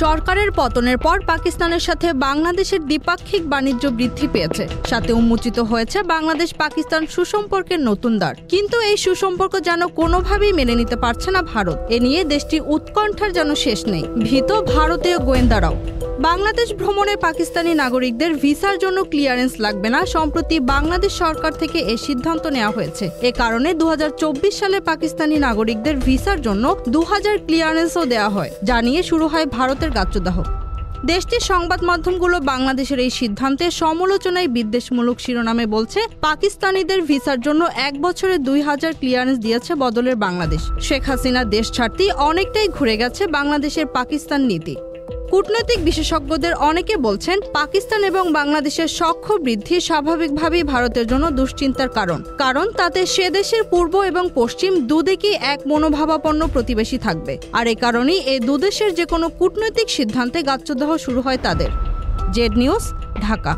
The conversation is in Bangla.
সরকারের পতনের পর পাকিস্তানের সাথে বাংলাদেশের দ্বিপাক্ষিক বাণিজ্য বৃদ্ধি পেয়েছে, সাথে উন্মোচিত হয়েছে বাংলাদেশ পাকিস্তান সুসম্পর্কের নতুন দ্বার। কিন্তু এই সুসম্পর্ক যেন কোনোভাবেই মেনে নিতে পারছে না ভারত। এ নিয়ে দেশটির উৎকণ্ঠার যেন শেষ নেই, ভীত ভারতীয় গোয়েন্দারাও। বাংলাদেশ ভ্রমণে পাকিস্তানি নাগরিকদের ভিসার জন্য ক্লিয়ারেন্স লাগবে না। সম্প্রতি বাংলাদেশ সরকার থেকে এই সিদ্ধান্ত নেওয়া হয়েছে। এ কারণে 2024 সালে পাকিস্তানি নাগরিকদের ভিসার জন্য 2000 ক্লিয়ারেন্সও দেওয়া হয়, যা নিয়ে শুরু হয় ভারতের গাচ্চদাহ। দেশটির সংবাদ মাধ্যমগুলো বাংলাদেশের এই সিদ্ধান্তে সমালোচনায় বিদ্বেষমূলক শিরোনামে বলছে, পাকিস্তানিদের ভিসার জন্য 1 বছরে 2000 ক্লিয়ারেন্স দিয়েছে বদলের বাংলাদেশ। শেখ হাসিনা দেশ ছাড়তেই অনেকটাই ঘুরে গেছে বাংলাদেশের পাকিস্তান নীতি। কূটনৈতিক বিশেষজ্ঞদের অনেকে বলছেন, পাকিস্তান এবং বাংলাদেশের সখ্য বৃদ্ধি স্বাভাবিকভাবেই ভারতের জন্য দুশ্চিন্তার কারণ তাতে সে দেশের পূর্ব এবং পশ্চিম দুদিকেই এক মনোভাবাপন্ন প্রতিবেশী থাকবে। আর এ কারণেই এই দুদেশের যে কোনো কূটনৈতিক সিদ্ধান্তে গাচ্চদাহ শুরু হয় তাদের। Z news, Dhaka.